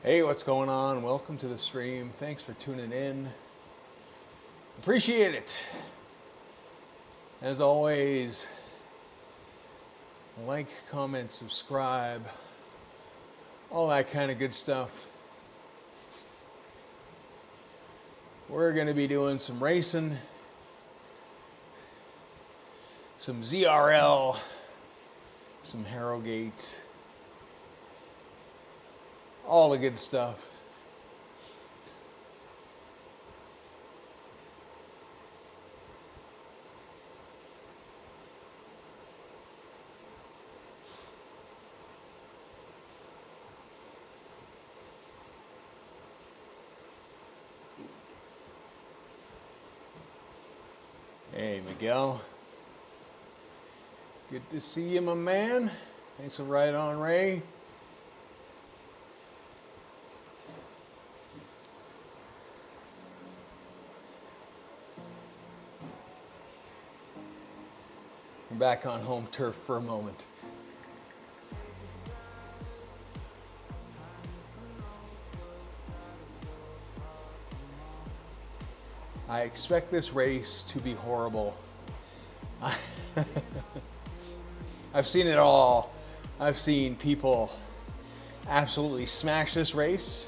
Hey, what's going on? Welcome to the stream. Thanks for tuning in. Appreciate it. As always, like, comment, subscribe, all that kind of good stuff. We're going to be doing some racing, some ZRL, some Harrogate, all the good stuff. Hey, Miguel. Good to see you, my man. Thanks for right on, Ray. We're back on home turf for a moment. I expect this race to be horrible. I've seen it all. I've seen people absolutely smash this race.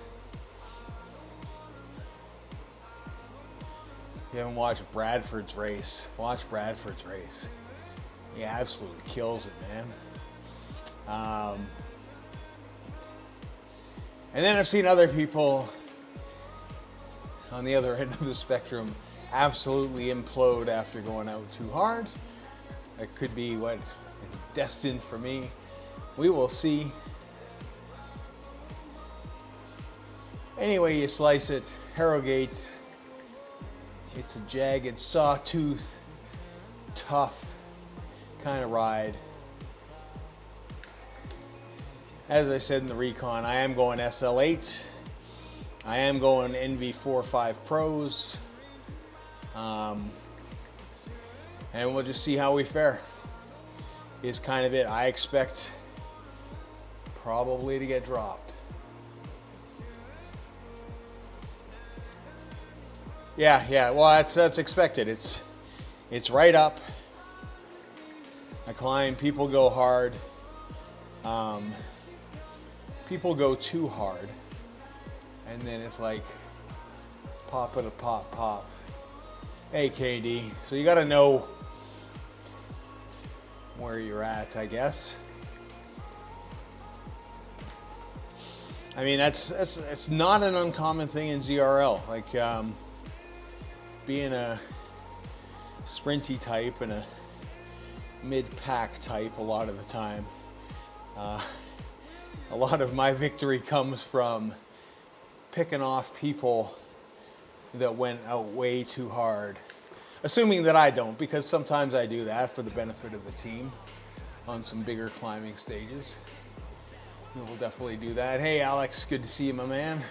If you haven't watched Bradford's race, watch Bradford's race. He absolutely kills it, man. And then I've seen other people on the other end of the spectrum absolutely implode after going out too hard. That could be what is destined for me. We will see. Anyway you slice it, Harrogate, it's a jagged, sawtooth, tough kind of ride. As I said in the recon, I am going SL8. I am going NV45 Pros. And we'll just see how we fare. Is kind of it. I expect probably to get dropped. Yeah. Well, that's expected. It's right up. I climb. People go hard. People go too hard, and then it's like pop it a pop pop. Hey KD. So you got to know where you're at, I guess. I mean, it's not an uncommon thing in ZRL. Like being a sprinty type and a mid-pack type a lot of the time. A lot of my victory comes from picking off people that went out way too hard. Assuming that I don't, because sometimes I do that for the benefit of the team on some bigger climbing stages. We will definitely do that. Hey Alex, good to see you, my man.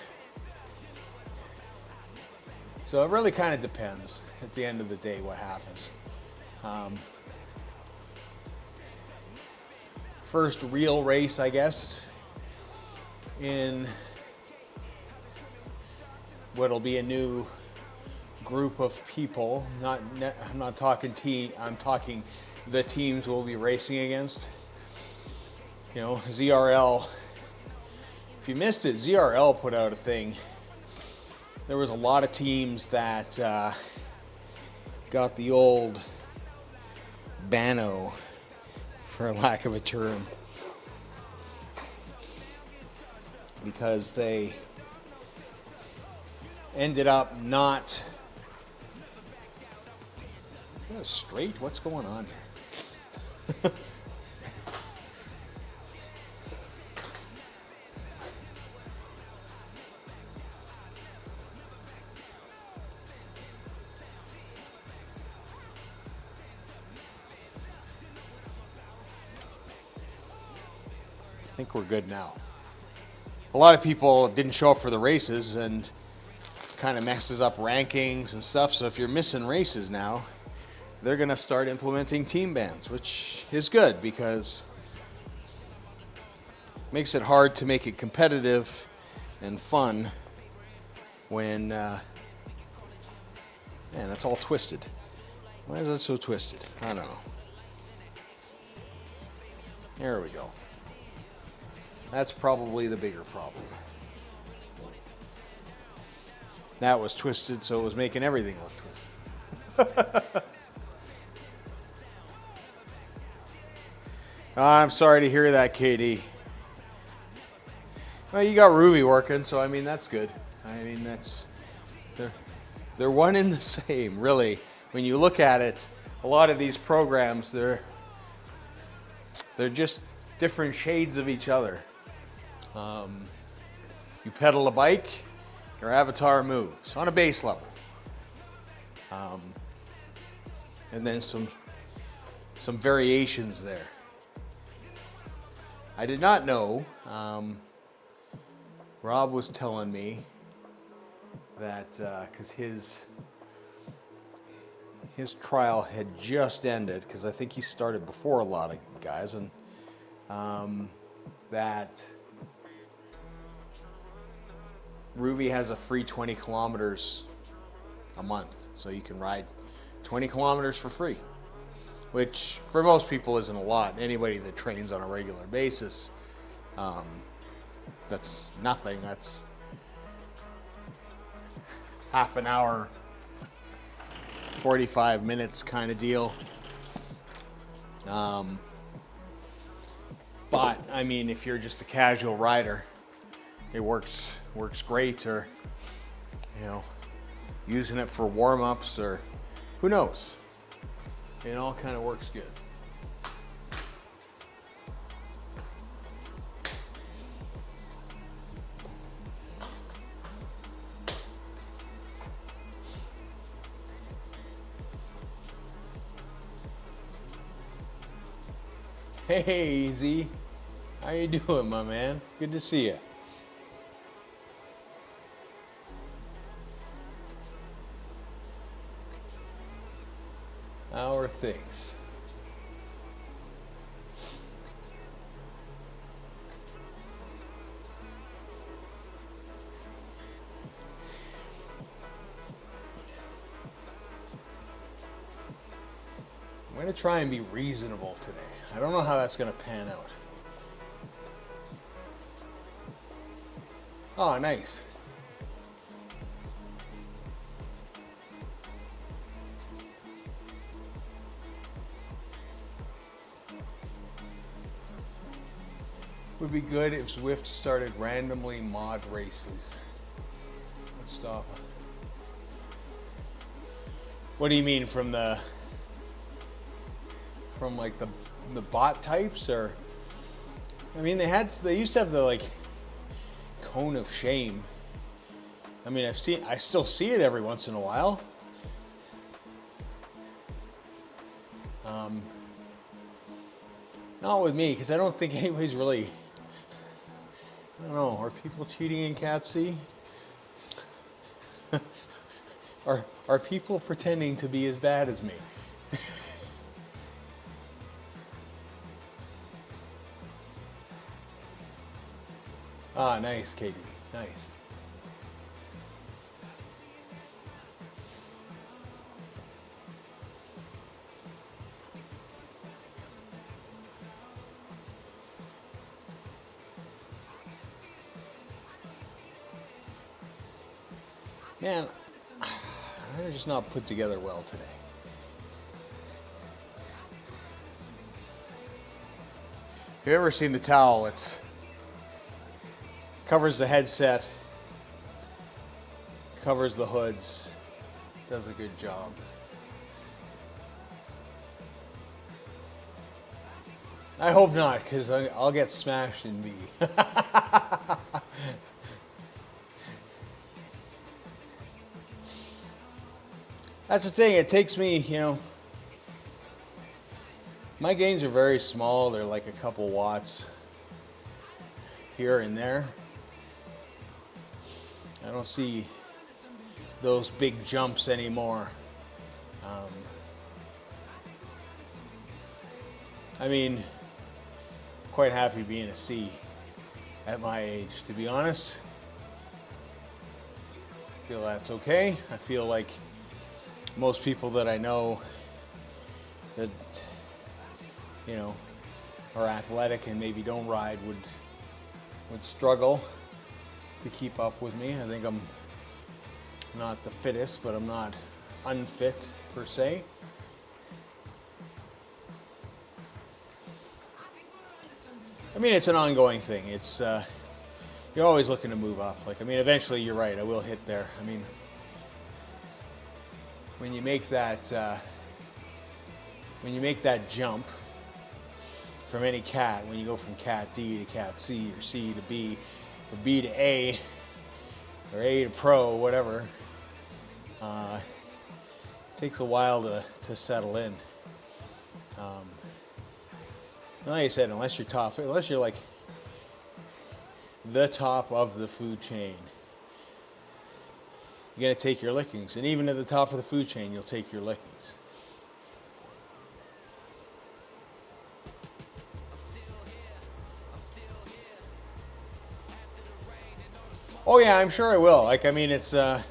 So it really kind of depends at the end of the day what happens. First real race, I guess, in what'll be a new group of people. I'm not talking I'm talking the teams we'll be racing against. You know, ZRL. If you missed it, ZRL put out a thing. There was a lot of teams that got the old Bano, for lack of a term, because they ended up not straight. What's going on here? I think we're good now. A lot of people didn't show up for the races and kind of messes up rankings and stuff. So if you're missing races now, they're going to start implementing team bans, which is good because it makes it hard to make it competitive and fun when, man, that's all twisted. Why is that so twisted? I don't know. There we go. That's probably the bigger problem. That was twisted, so it was making everything look twisted. I'm sorry to hear that, Katie. Well, you got Ruby working, so I mean, that's good. I mean, they're one and the same, really. When you look at it, a lot of these programs, they're just different shades of each other. You pedal a bike, your avatar moves on a base level. And then some variations there. I did not know, Rob was telling me that, because his trial had just ended, because I think he started before a lot of guys, and that Ruby has a free 20 kilometers a month, so you can ride 20 kilometers for free, which for most people isn't a lot. Anybody that trains on a regular basis, that's nothing. That's half an hour, 45 minutes kind of deal. But I mean, if you're just a casual rider, it works great, or using it for warm-ups, or who knows. It all kind of works good. Hey, Z. How you doing, my man? Good to see you. How are things? I'm going to try and be reasonable today. I don't know how that's going to pan out. Oh, nice. Would be good if Zwift started randomly mod races. Let's stop. What do you mean, from like the bot types, or? I mean, they used to have the like cone of shame. I mean, I still see it every once in a while. Not with me, because I don't think anybody's really. I don't know. Are people cheating in Cat C? Are people pretending to be as bad as me? Ah, nice, Katie. Nice. Man, I'm just not put together well today. Have you ever seen the towel? It's covers the headset, covers the hoods, does a good job. I hope not, because I'll get smashed in B. That's the thing, it takes me, my gains are very small. They're like a couple watts here and there. I don't see those big jumps anymore. I mean, quite happy being a C at my age, to be honest. feel that's okay. I feel like most people that I know that, you know, are athletic and maybe don't ride would struggle to keep up with me. I think I'm not the fittest, but I'm not unfit per se. I mean, it's an ongoing thing. It's you're always looking to move up. Like, I mean, eventually you're right, I will hit there. I mean, when you make that jump from any cat, when you go from cat D to cat C, or C to B, or B to A, or A to pro, whatever, it takes a while to settle in. Like I said, unless you're like the top of the food chain, you're gonna take your lickings. And even at the top of the food chain, you'll take your lickings. Oh yeah, I'm sure I will. Like, I mean, it's the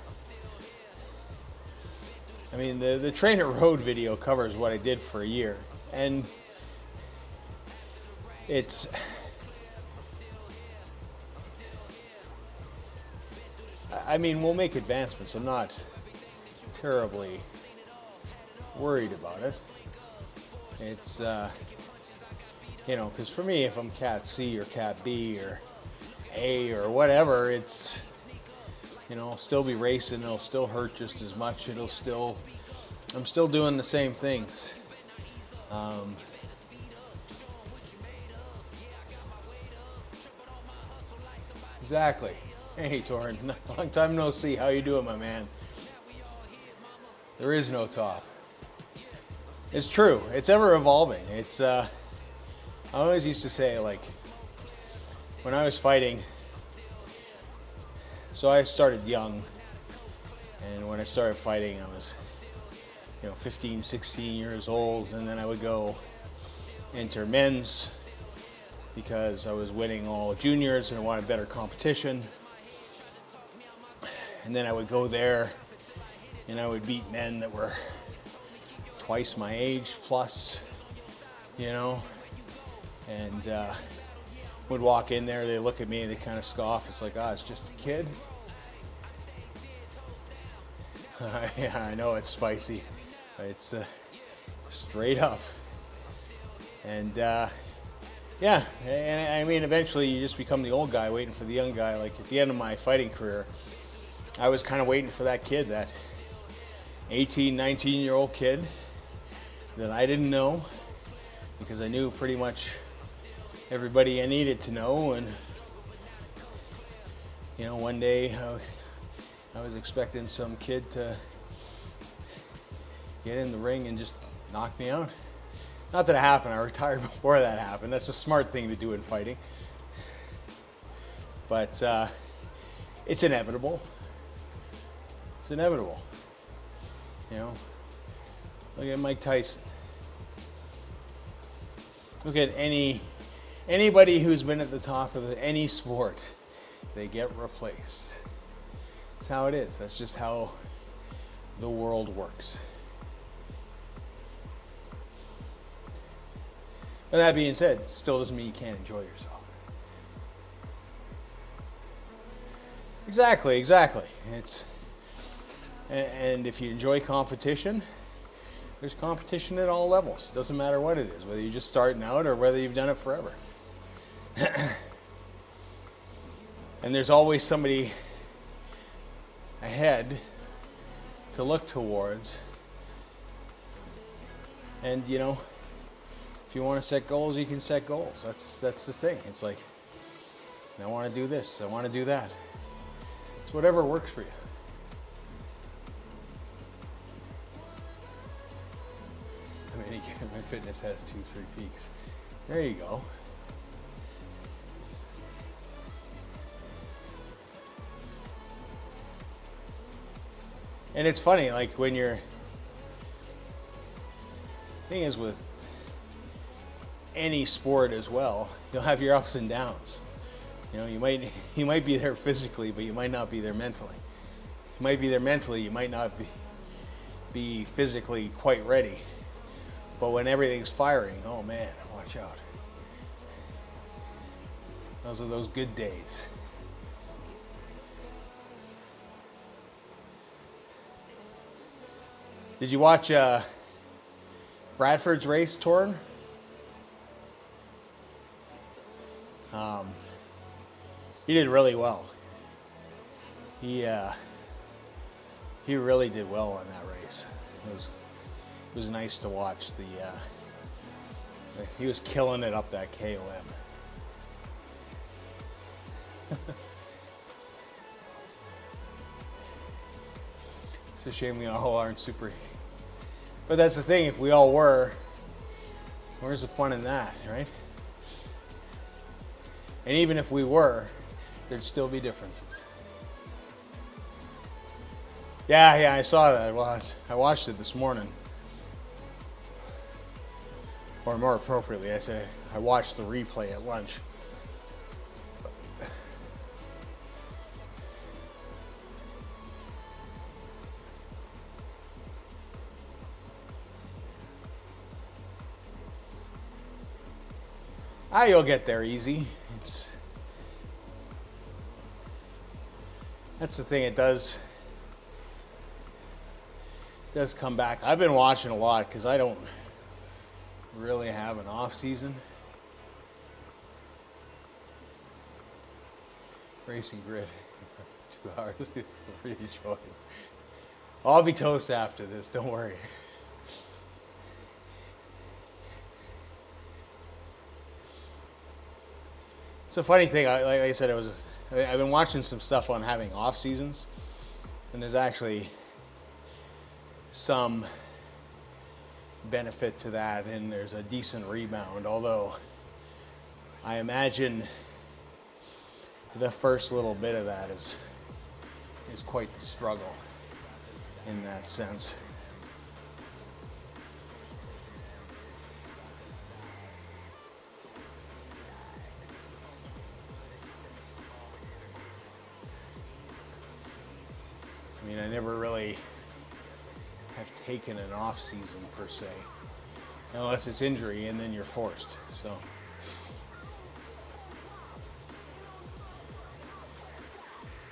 Trainer Road video covers what I did for a year, and it's I mean, we'll make advancements. I'm not terribly worried about it. It's you know, because for me, if I'm cat C or cat B or A or whatever, it's, you know, I'll still be racing. It'll still hurt just as much. I'm still doing the same things. Exactly. Hey, Torin. Long time no see. How you doing, my man? There is no top. It's true. It's ever evolving. It's I always used to say, like, when I was fighting, so I started young, and when I started fighting, I was, you know, 15, 16 years old, and then I would go enter men's because I was winning all juniors and I wanted better competition. And then I would go there and I would beat men that were twice my age plus, you know, and would walk in there, they look at me and they kind of scoff. It's like, it's just a kid. Yeah, I know it's spicy. It's straight up. And yeah, and I mean, eventually you just become the old guy waiting for the young guy. Like, at the end of my fighting career, I was kind of waiting for that kid, that 18, 19-year-old kid that I didn't know, because I knew pretty much everybody I needed to know. And, you know, one day I was expecting some kid to get in the ring and just knock me out. Not that it happened. I retired before that happened. That's a smart thing to do in fighting. But it's inevitable. It's inevitable. You know, look at Mike Tyson. Look at anybody who's been at the top of any sport. They get replaced. That's how it is. That's just how the world works. But that being said, still doesn't mean you can't enjoy yourself. Exactly. And if you enjoy competition, there's competition at all levels. It doesn't matter what it is, whether you're just starting out or whether you've done it forever. And there's always somebody ahead to look towards. And, you know, if you want to set goals, you can set goals. That's the thing. It's like, I want to do this, I want to do that. It's whatever works for you. I mean, again, my fitness has 2-3 peaks. There you go. And it's funny, like, when you're, thing is with any sport as well, you'll have your ups and downs. You know, you might be there physically, but you might not be there mentally, might be there mentally, you might not be physically quite ready. But when everything's firing, oh man, watch out. Those are those good days. Did you watch Bradford's race, Torrin? He did really well. He really did well on that race. It was nice to watch. He was killing it up that KOM. It's a shame we all aren't super. But that's the thing, if we all were, where's the fun in that, right? And even if we were, there'd still be differences. Yeah, I saw that. Well, I watched it this morning. Or more appropriately, I say I watched the replay at lunch. You'll get there easy. That's the thing. It does come back. I've been watching a lot because I don't really have an off season. Racing grid, 2 hours. Really enjoying. I'll be toast after this. Don't worry. It's a funny thing. Like I said, I've been watching some stuff on having off seasons, and there's actually some benefit to that, and there's a decent rebound. Although I imagine the first little bit of that is quite the struggle in that sense. I mean, I never really have taken an off season per se, unless it's injury, and then you're forced. So,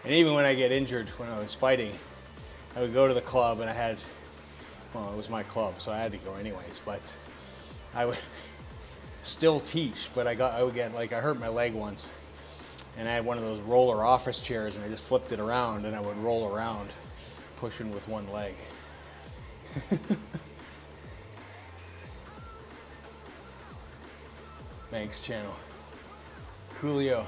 and even when I get injured, when I was fighting, I would go to the club, and it was my club, so I had to go anyways. But I would still teach, but I would get, like, I hurt my leg once, and I had one of those roller office chairs, and I just flipped it around, and I would roll around, pushing with one leg. Thanks, channel. Julio.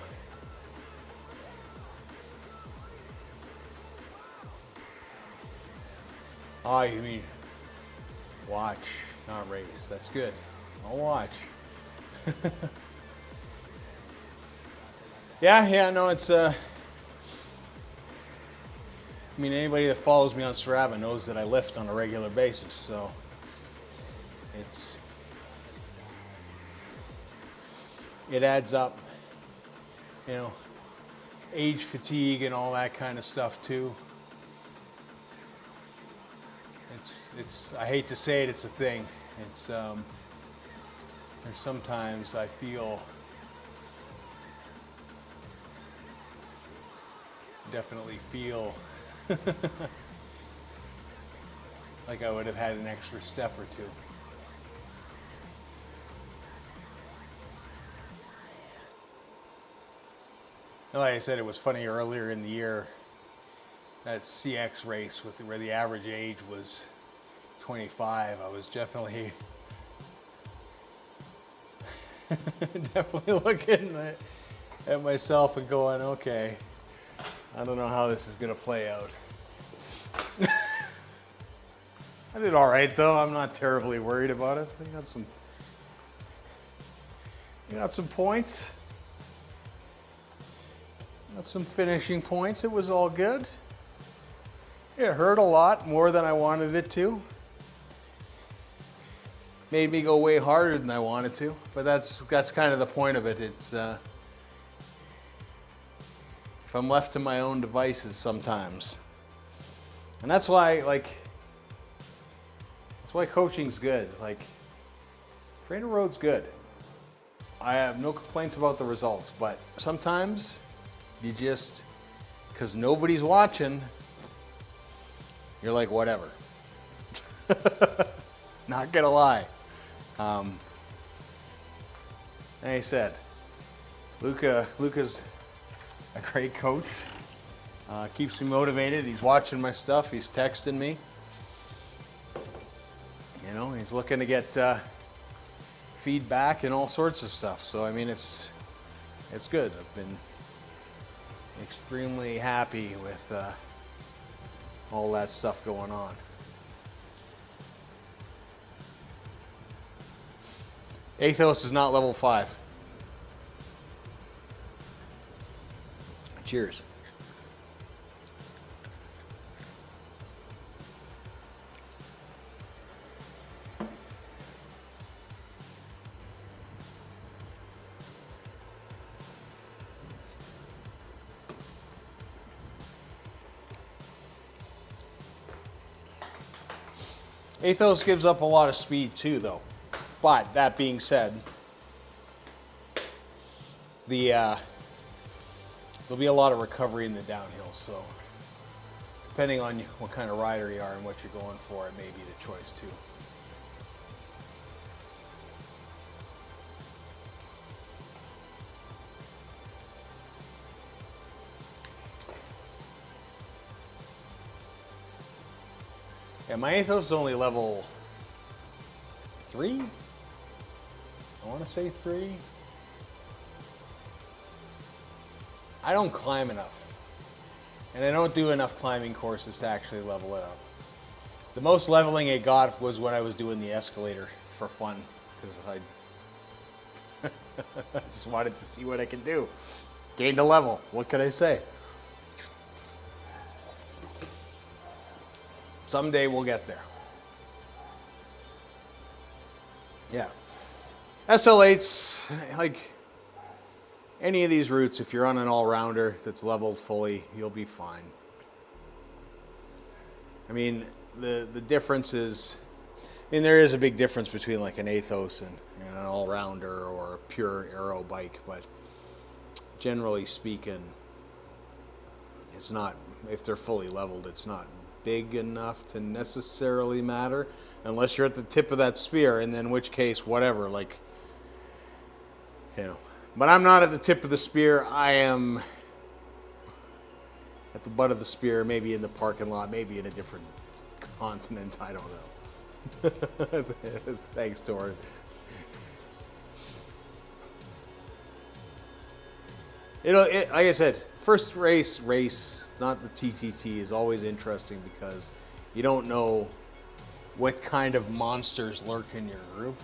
Oh, you mean watch, not race. That's good. I'll watch. No, it's I mean, anybody that follows me on Strava knows that I lift on a regular basis, so it adds up, age fatigue and all that kind of stuff too. I hate to say it, it's a thing. There's sometimes I definitely feel like I would have had an extra step or two. Like I said, it was funny earlier in the year, that CX race where the average age was 25. I was definitely looking at myself and going, okay, I don't know how this is going to play out. I did all right, though. I'm not terribly worried about it. I got some points. Got some finishing points. It was all good. It hurt a lot, more than I wanted it to. Made me go way harder than I wanted to, but that's kind of the point of it. It's if I'm left to my own devices sometimes, And that's why, like, that's why coaching's good. Like, trainer road's good. I have no complaints about the results, but sometimes you just, because nobody's watching, you're like, whatever. Not gonna lie. Like I said, Luca's a great coach. Keeps me motivated. He's watching my stuff. He's texting me. You know, he's looking to get feedback and all sorts of stuff. So I mean, it's good. I've been extremely happy with all that stuff going on. Athos is not level 5. Cheers. Athos gives up a lot of speed too, though. But that being said, there'll be a lot of recovery in the downhill. So depending on what kind of rider you are and what you're going for, it may be the choice too. Yeah, my Athos is only level 3? I want to say 3. I don't climb enough. And I don't do enough climbing courses to actually level it up. The most leveling it got was when I was doing the escalator for fun. Because I just wanted to see what I can do. Gained a level. What could I say? Someday we'll get there. Yeah. SL8's, like any of these routes, if you're on an all-rounder that's leveled fully, you'll be fine. I mean, the difference is, I mean, there is a big difference between like an Athos and an all-rounder or a pure aero bike, but generally speaking, it's not, if they're fully leveled, it's not big enough to necessarily matter unless you're at the tip of that spear, and then in which case, whatever, like, you know. But I'm not at the tip of the spear. I am at the butt of the spear, maybe in the parking lot, maybe in a different continent. I don't know. Thanks, Tor. Like I said, first race, not the TTT, is always interesting because you don't know what kind of monsters lurk in your group.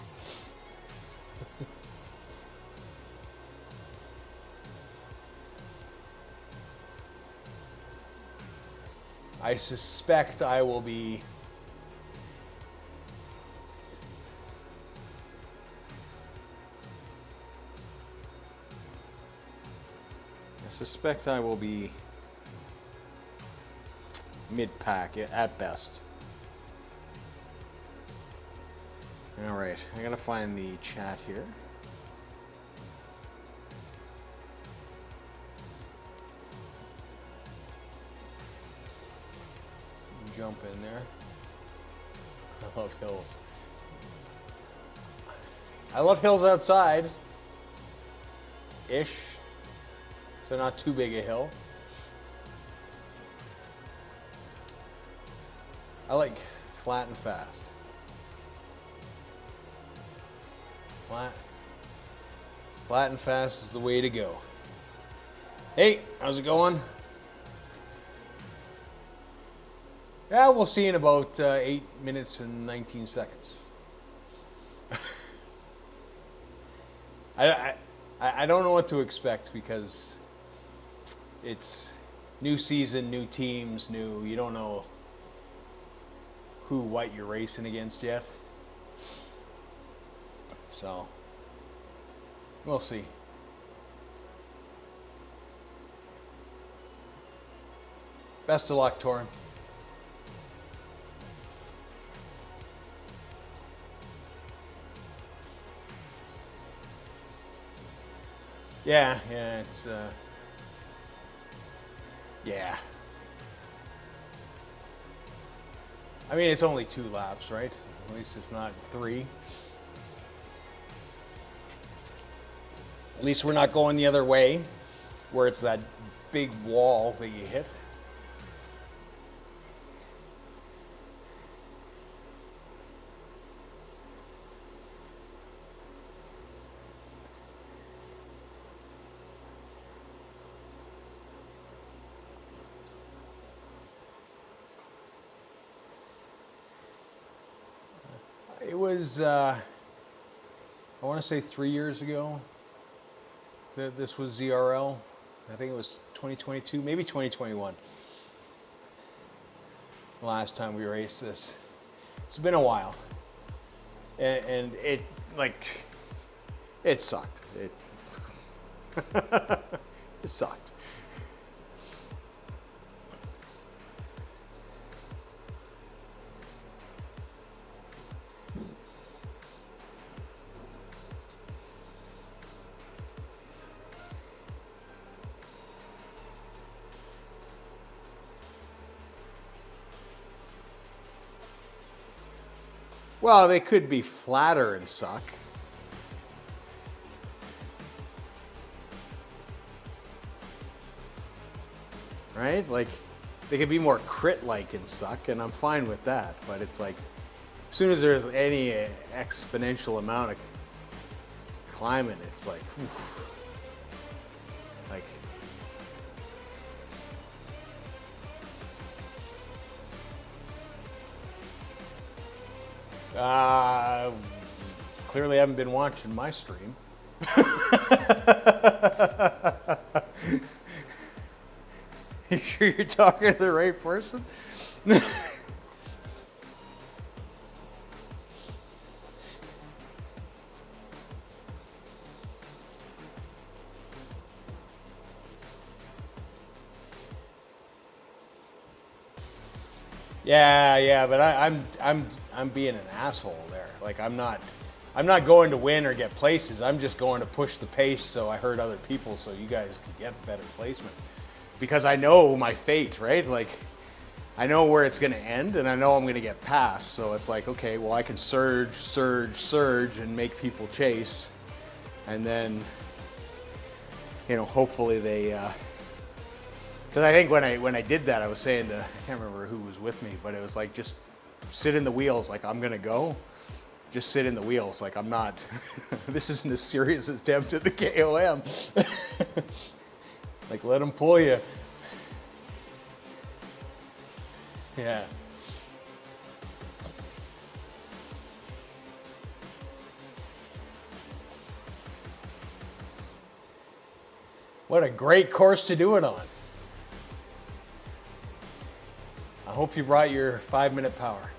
I suspect I will be mid-pack at best. All right, I gotta find the chat here. Jump in there. I love hills. I love hills outside. Ish. So not too big a hill. I like flat and fast. Flat and fast is the way to go. Hey, how's it going? Yeah, we'll see in about 8 minutes and 19 seconds. I don't know what to expect because it's new season, new teams, you don't know what you're racing against yet. So, we'll see. Best of luck, Torin. Yeah, it's yeah. I mean, it's only 2 laps, right? At least it's not 3. At least we're not going the other way, where it's that big wall that you hit. It was, I want to say 3 years ago that this was ZRL. I think it was 2022, maybe 2021. The last time we raced this. It's been a while. And it, like, it sucked. It sucked. Well, they could be flatter and suck. Right? Like, they could be more crit-like and suck, and I'm fine with that. But it's like, as soon as there's any exponential amount of climbing, it's like, oof. Like, clearly haven't been watching my stream. You sure you're talking to the right person? Yeah, but I'm being an asshole there. Like, I'm not going to win or get places. I'm just going to push the pace so I hurt other people so you guys can get better placement. Because I know my fate, right? Like, I know where it's going to end, and I know I'm going to get past. So it's like, okay, well, I can surge, and make people chase, and then, you know, hopefully they. Because I think when I did that, I was saying to, I can't remember who was with me, but it was like, just sit in the wheels. Like, I'm gonna go. Just sit in the wheels. Like, I'm not. This isn't a serious attempt at the KOM. Like, let them pull you. Yeah. What a great course to do it on. I hope you brought your 5-minute power.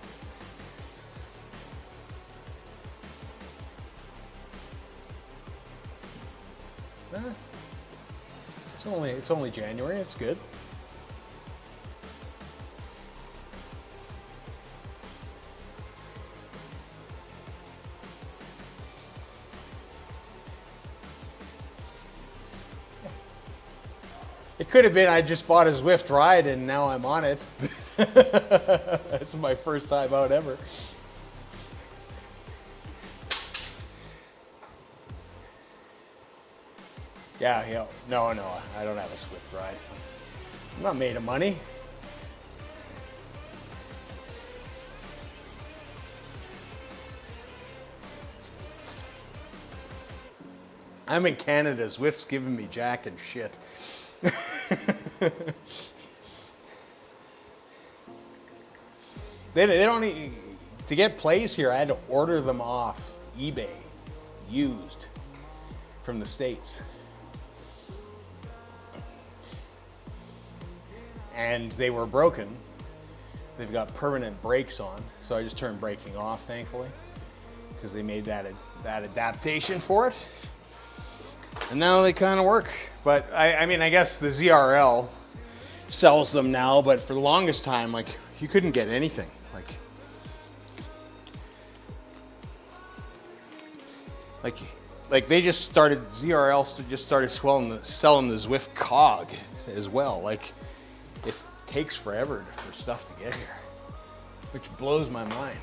It's only January. It's good. It could have been I just bought a Zwift ride and now I'm on it. This is my first time out ever. Yeah, no, I don't have a Zwift ride. I'm not made of money. I'm in Canada. Zwift's giving me jack and shit. They don't need, to get plays here, I had to order them off eBay, used, from the States. And they were broken. They've got permanent brakes on, so I just turned braking off, thankfully, because they made that adaptation for it. And now they kind of work. But I mean, I guess the ZRL sells them now, but for the longest time, like, you couldn't get anything. Like like they just started, ZRL just started selling the Zwift cog as well. Like it takes forever for stuff to get here, which blows my mind.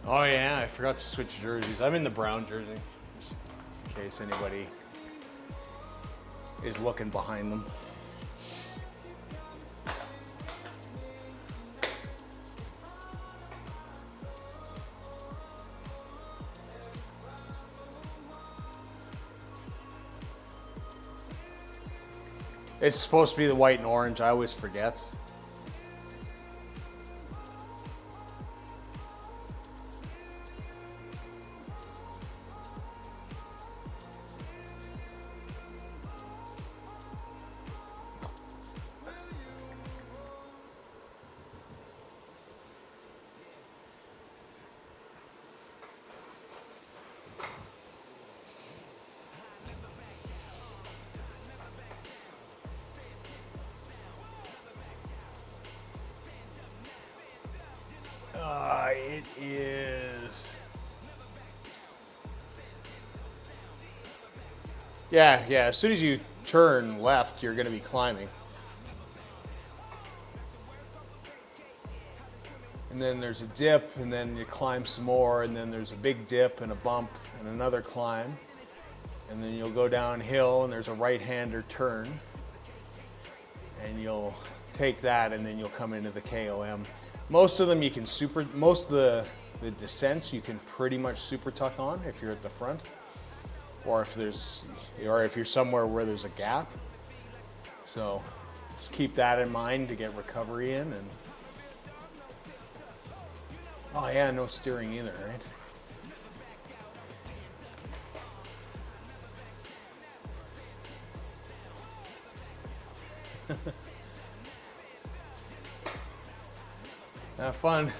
Oh yeah, I forgot to switch jerseys. I'm in the brown jersey, just in case anybody is looking behind them. It's supposed to be the white and orange, I always forget. It is. Yeah. As soon as you turn left, you're going to be climbing. And then there's a dip, and then you climb some more, and then there's a big dip and a bump and another climb. And then you'll go downhill, and there's a right-hander turn. And you'll take that, and then you'll come into the KOM. Most of them you can most of the descents you can pretty much super tuck on if you're at the front, or if you're somewhere where there's a gap. So just keep that in mind to get recovery in. And oh yeah, no steering either, right? Have fun.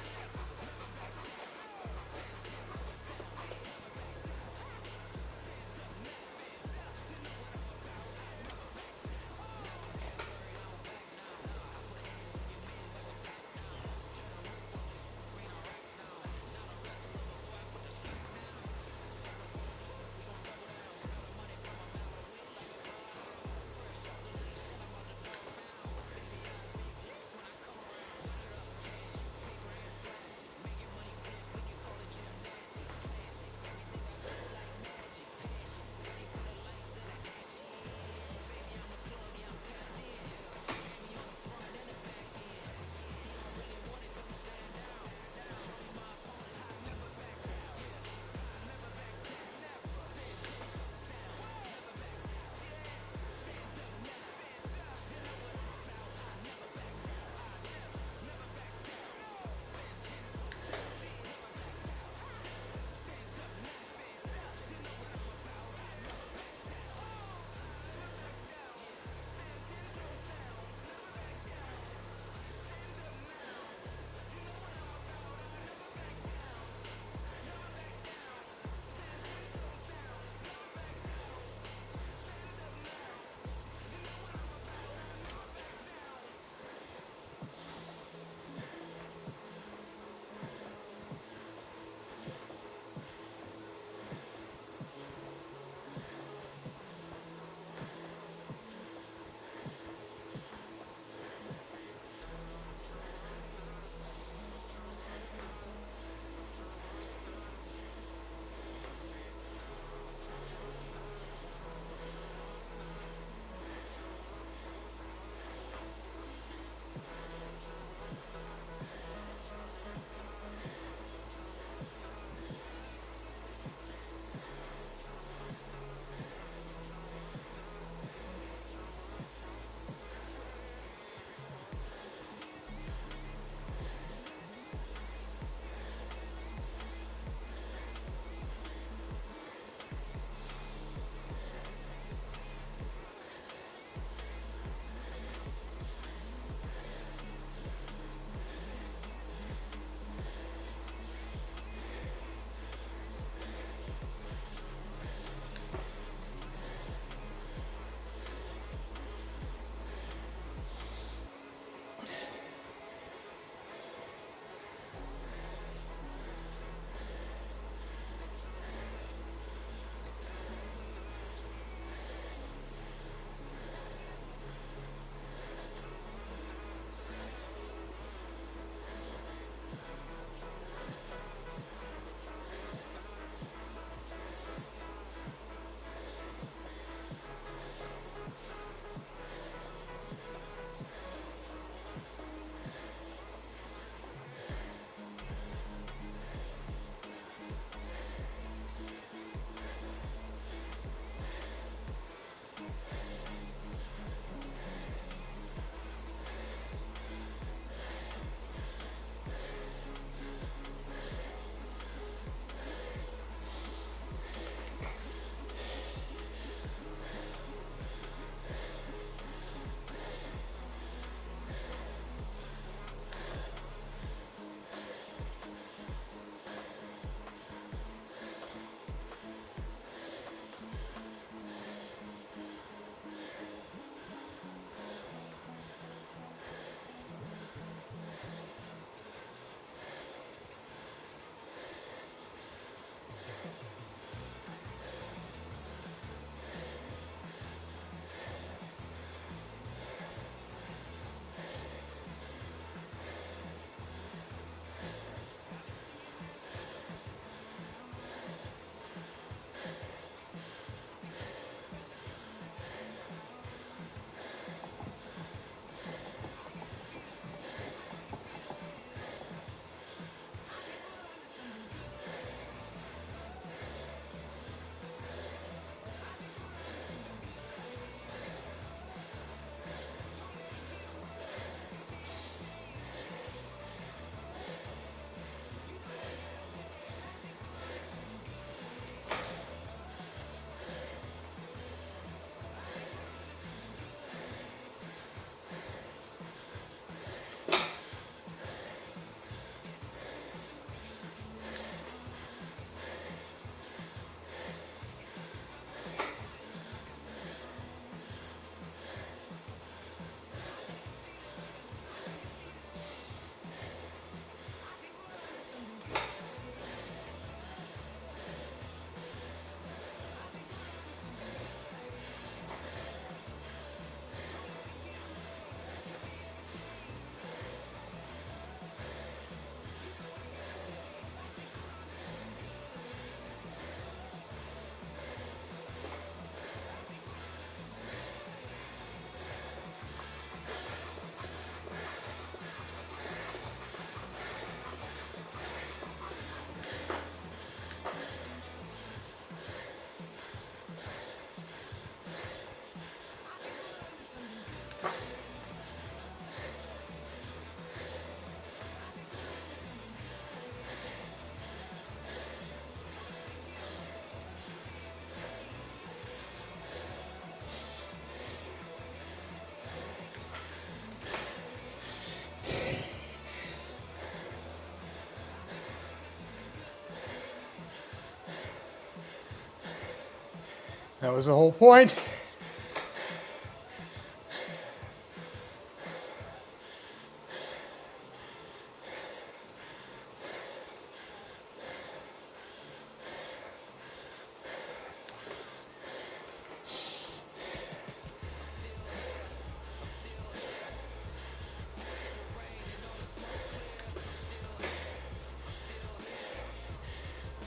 That was the whole point.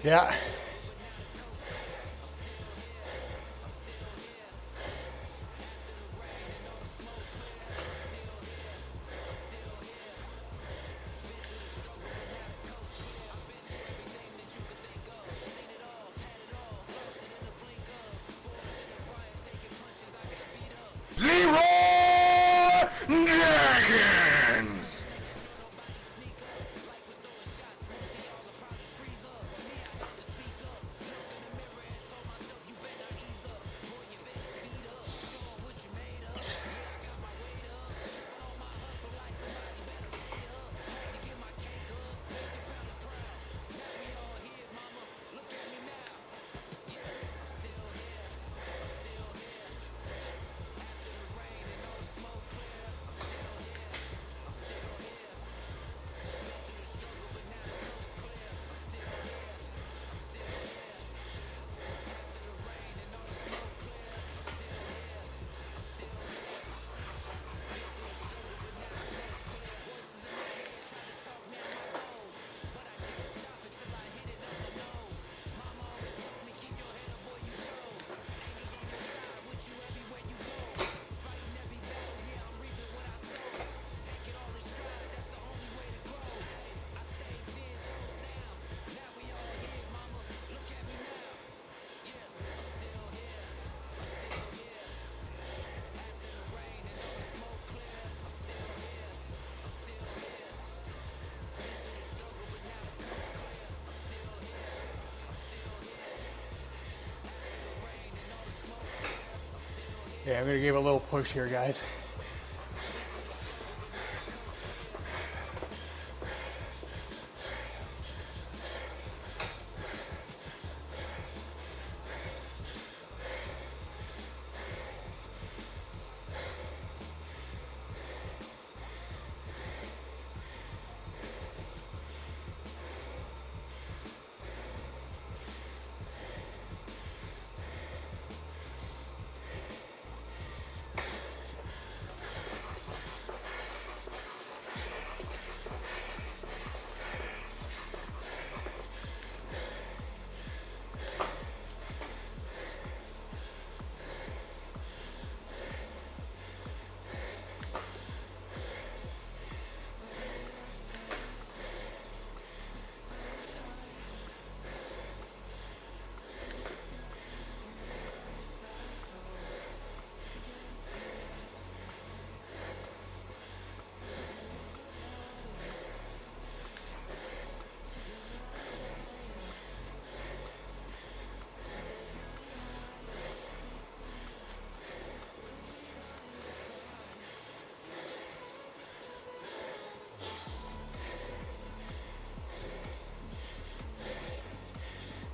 Yeah. Yeah, I'm gonna give a little push here, guys.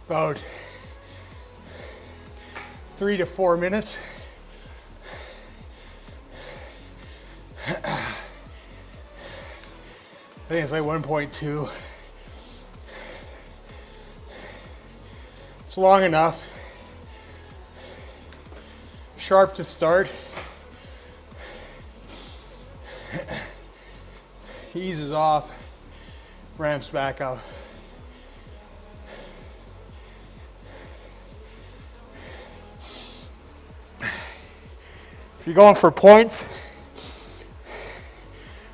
about 3 to 4 minutes. I think it's like 1.2. It's long enough. Sharp to start. Eases off, ramps back up. If you're going for points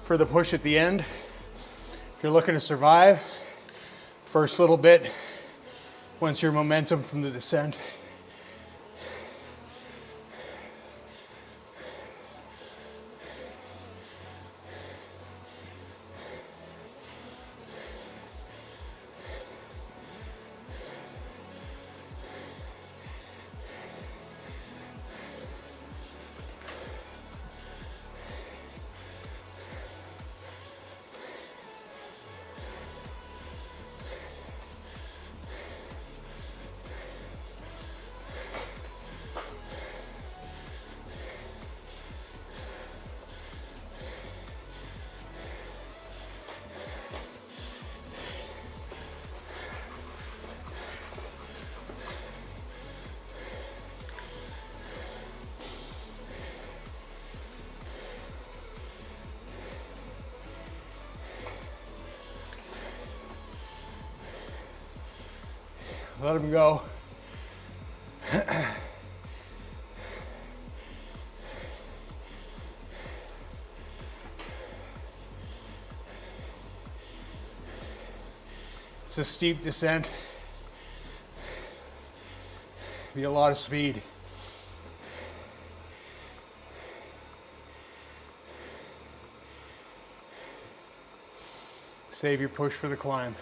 for the push at the end, if you're looking to survive, first little bit, once your momentum from the descent. Let him go. It's a steep descent. Be a lot of speed. Save your push for the climb.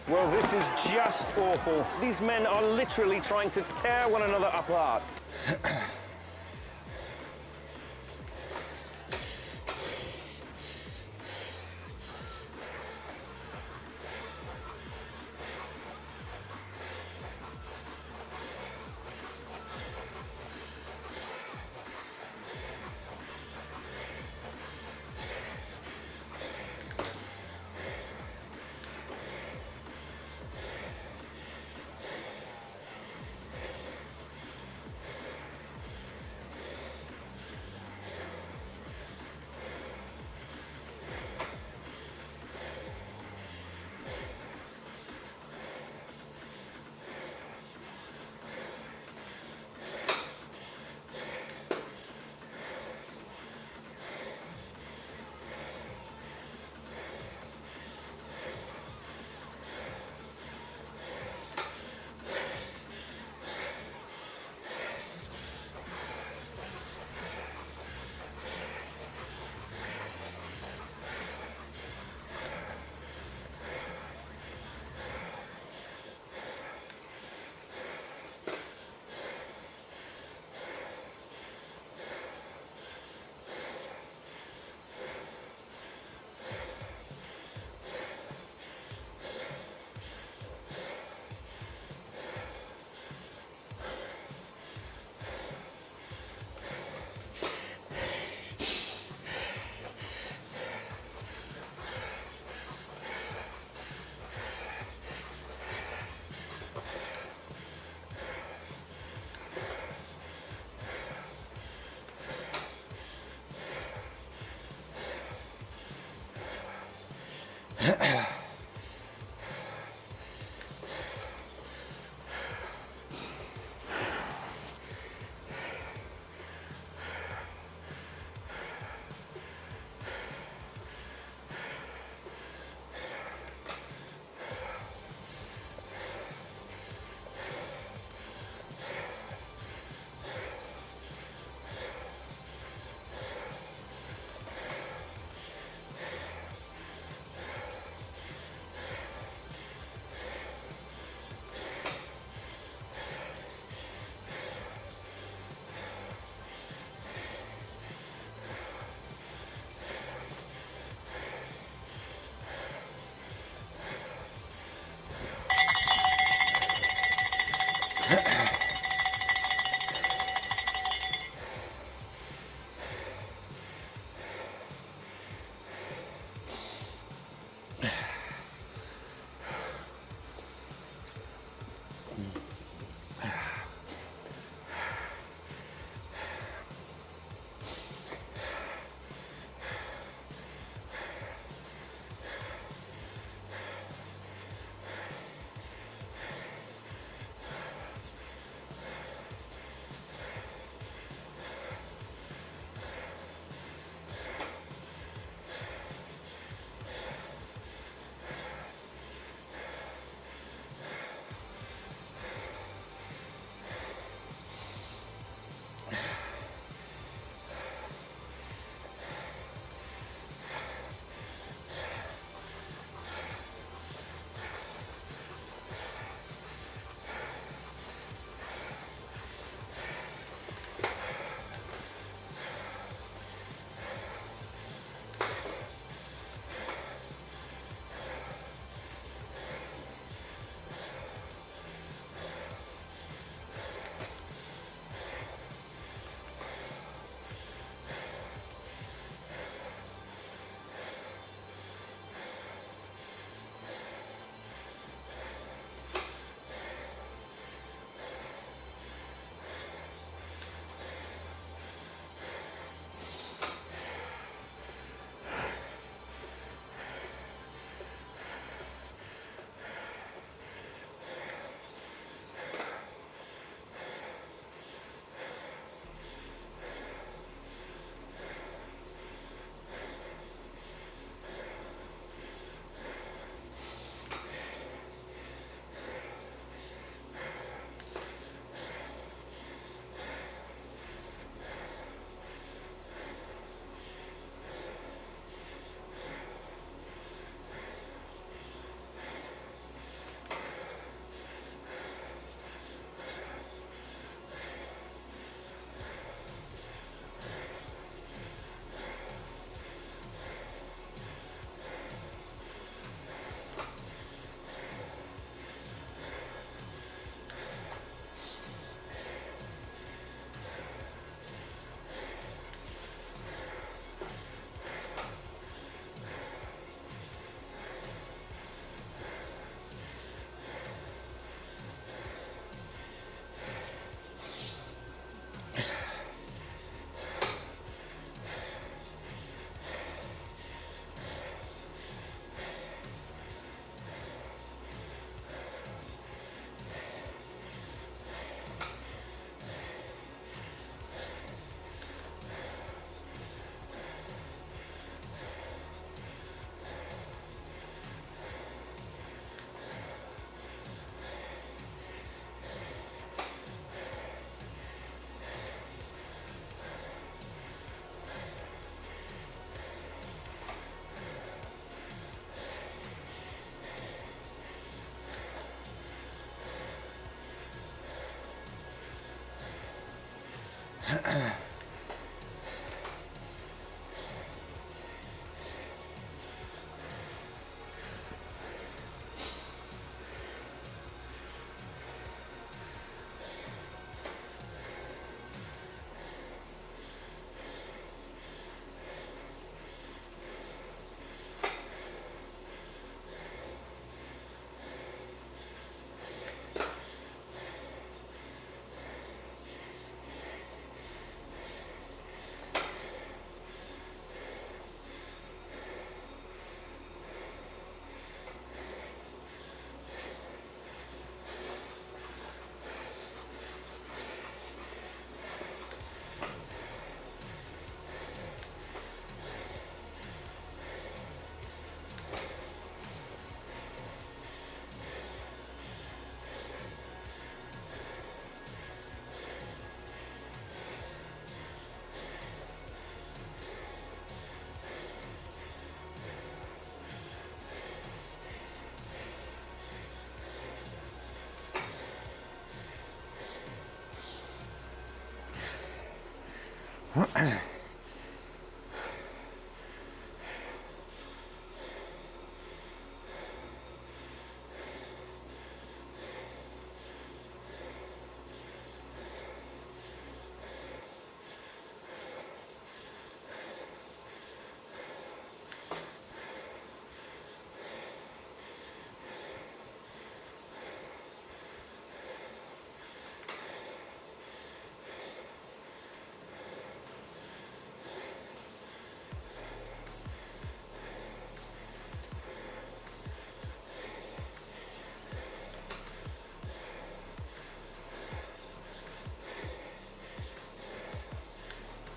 Well, this is just awful. These men are literally trying to tear one another apart.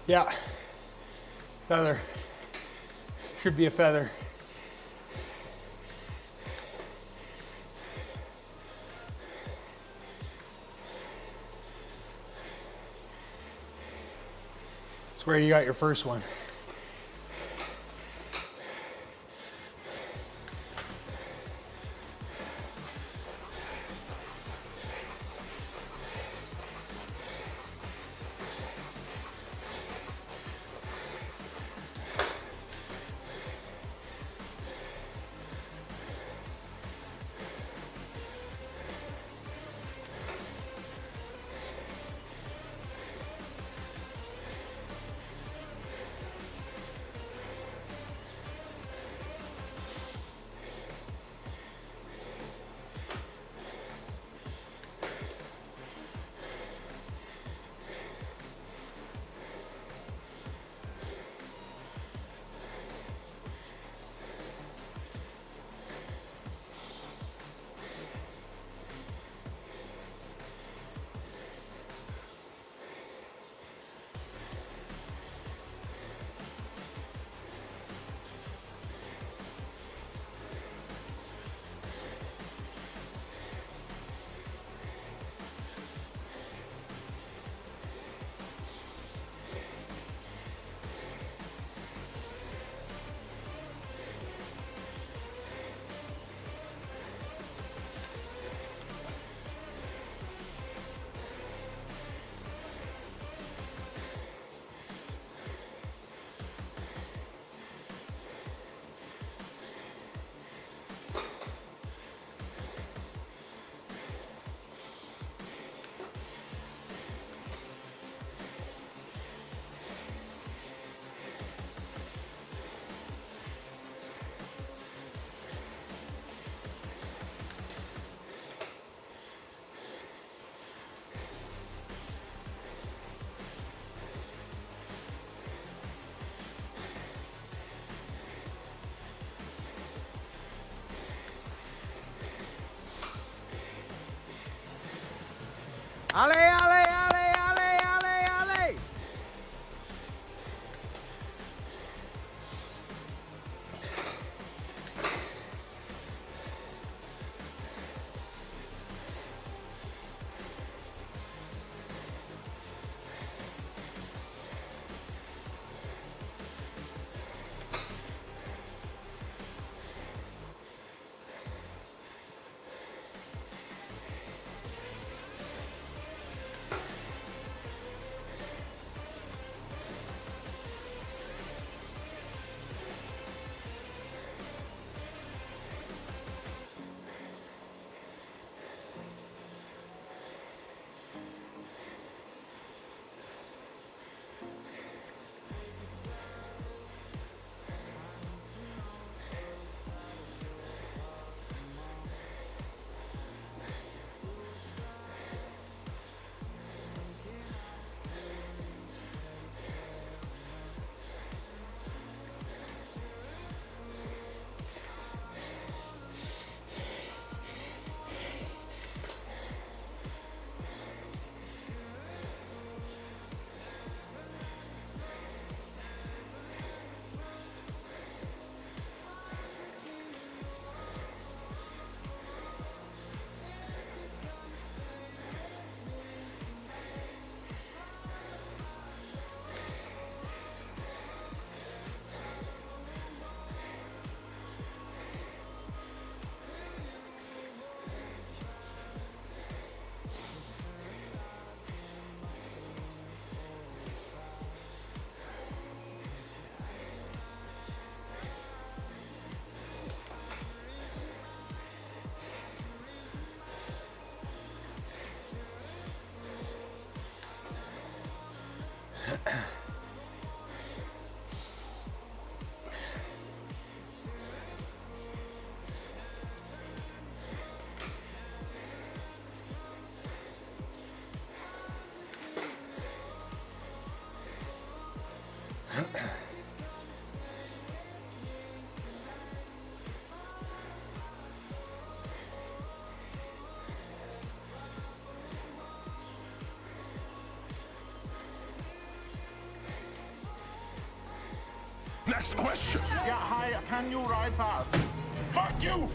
Yeah, feather. Should be a feather. That's where you got your first one. Ale, ale, ale, ale, ale, ale! Next question. Yeah, hi, can you ride fast? Fuck you!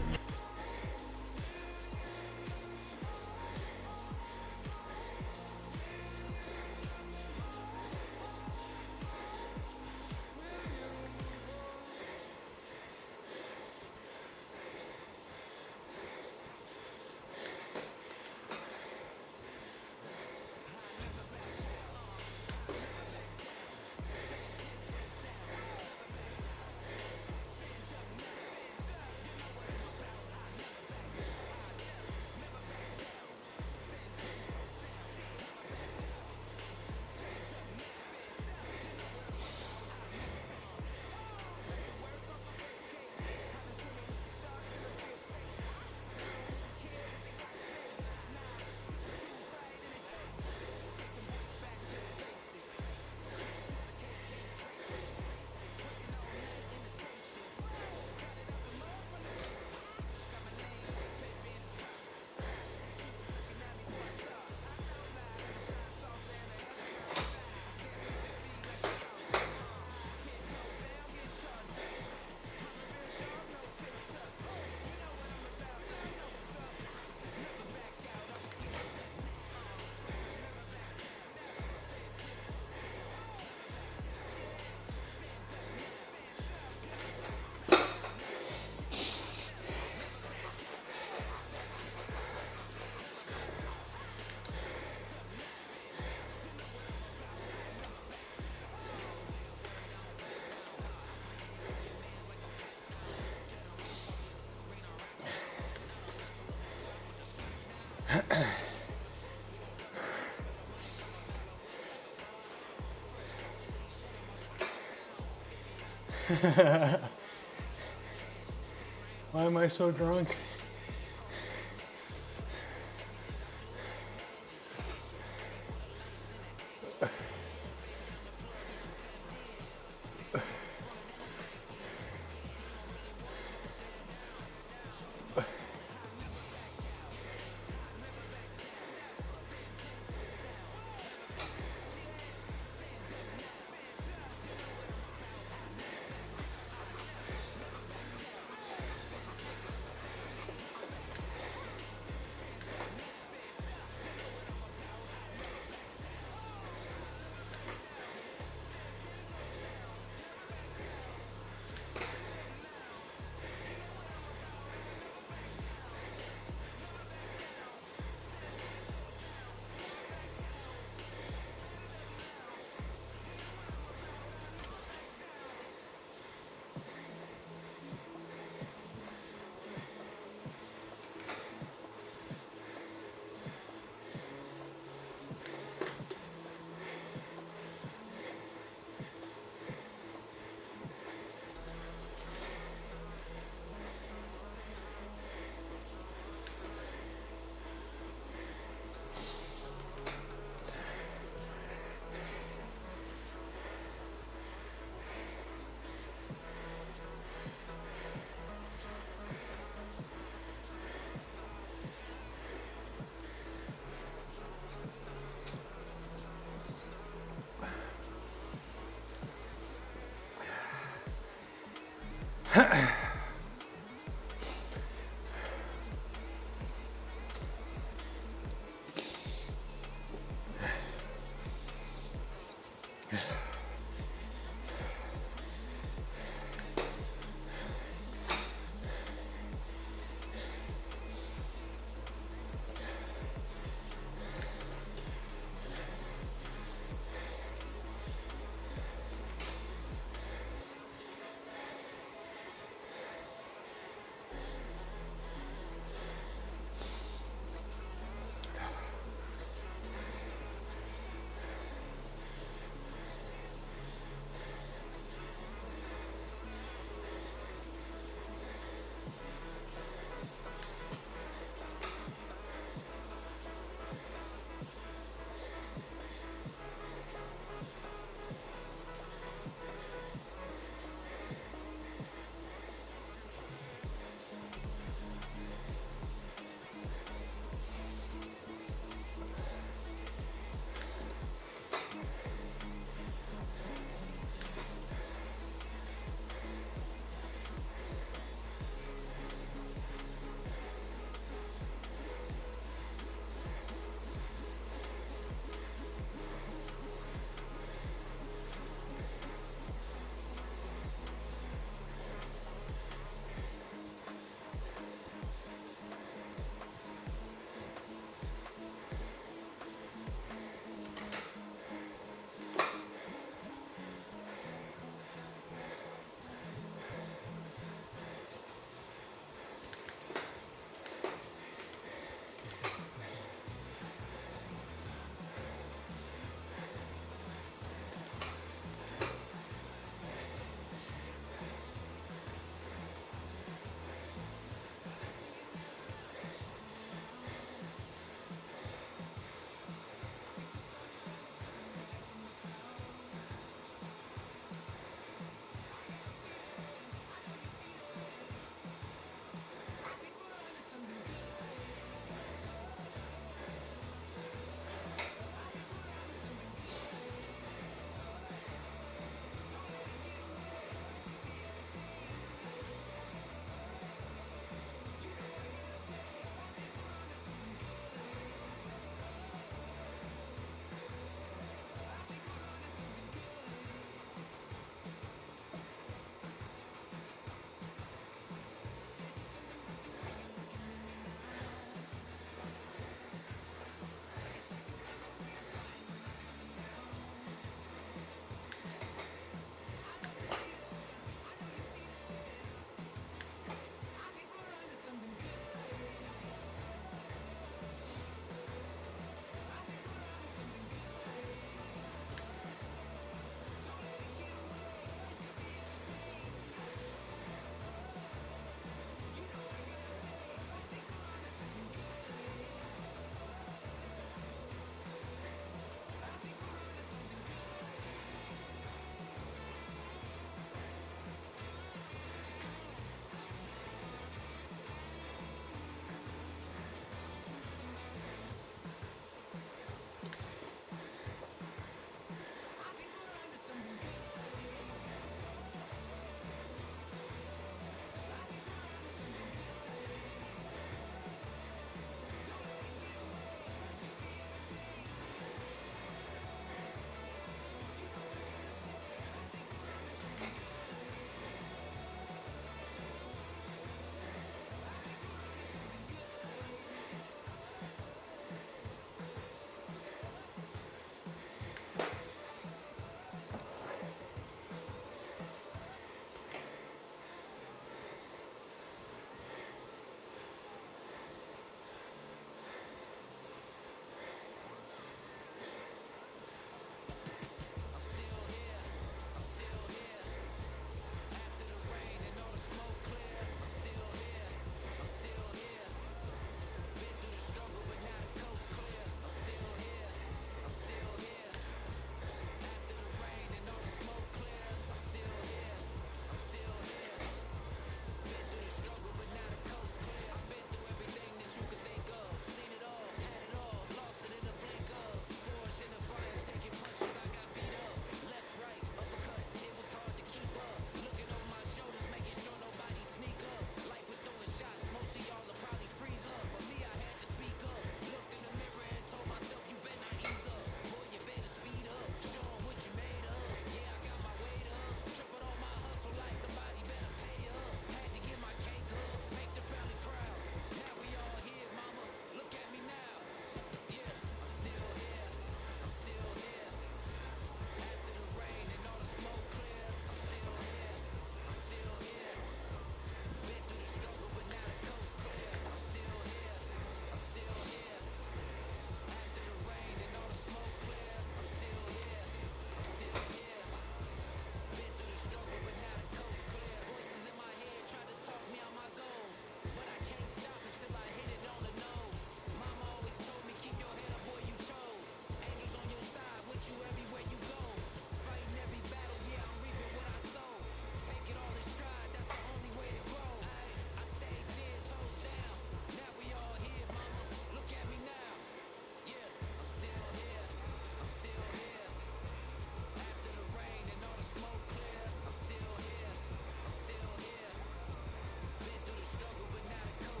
Why am I so drunk?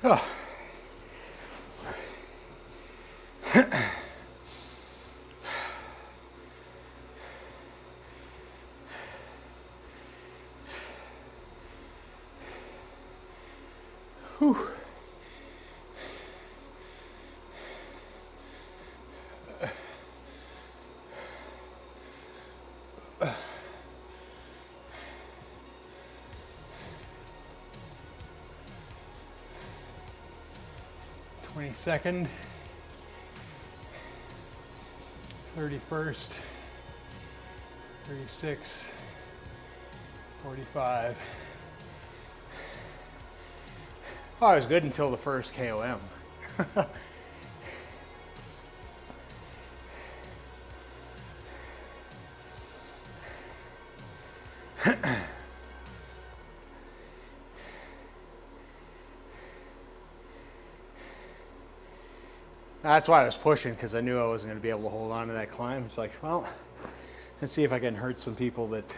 Oh. Whew. Second, 31st, 36, 45. Oh, I was good until the first KOM. That's why I was pushing, because I knew I wasn't going to be able to hold on to that climb. It's like, well, let's see if I can hurt some people that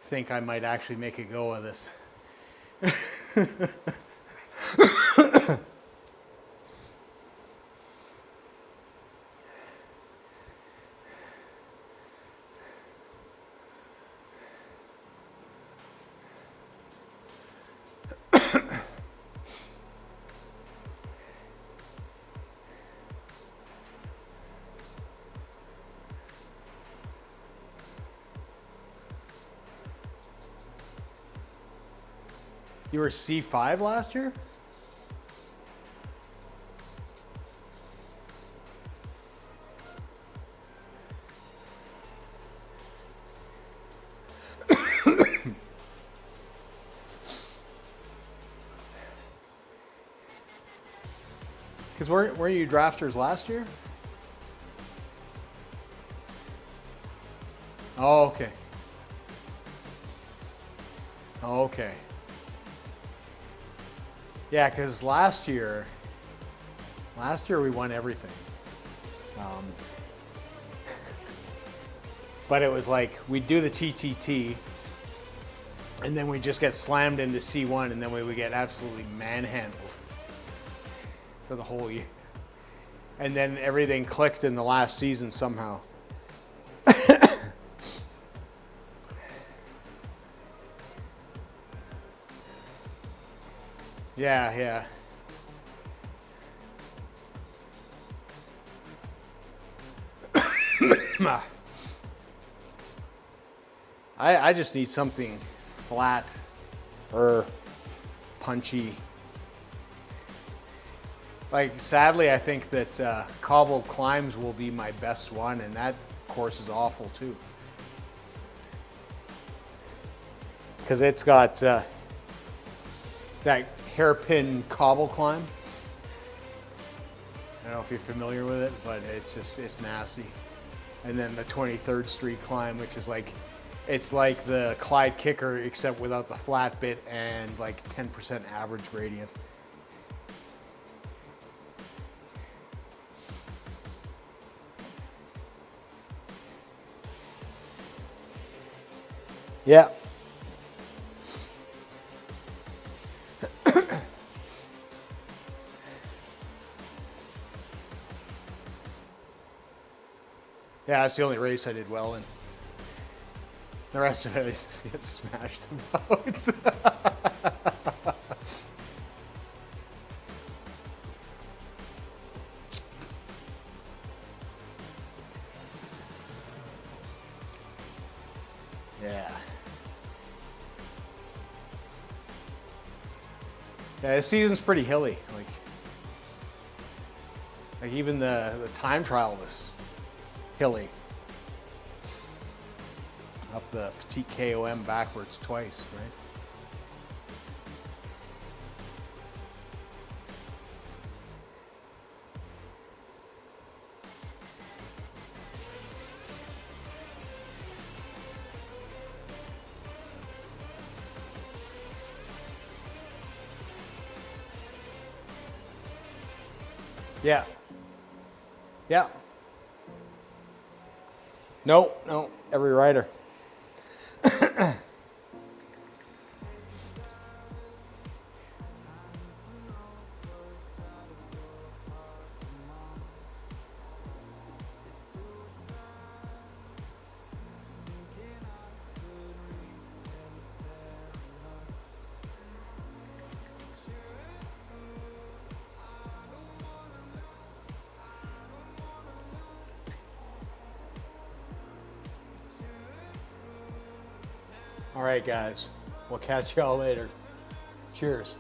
think I might actually make a go of this. You were C5 last year? Because were you drafters last year? Oh, okay. Oh, okay. Yeah, because last year we won everything. But it was like we'd do the TTT, and then we just get slammed into C1, and then we would get absolutely manhandled for the whole year. And then everything clicked in the last season somehow. Yeah. I just need something flat or punchy. Like, sadly, I think that cobbled climbs will be my best one, and that course is awful too. Because it's got that hairpin cobble climb. I don't know if you're familiar with it, but it's nasty. And then the 23rd Street climb, which is like, it's like the Clyde Kicker except without the flat bit and like 10% average gradient. Yeah. Yeah, that's the only race I did well in. The rest of it, I just get smashed about. Yeah. Yeah, this season's pretty hilly. Like, Like even the time trial was hilly. Up the petite KOM backwards twice, right? Yeah. Yeah. No, every rider. All right, guys. We'll catch y'all later. Cheers.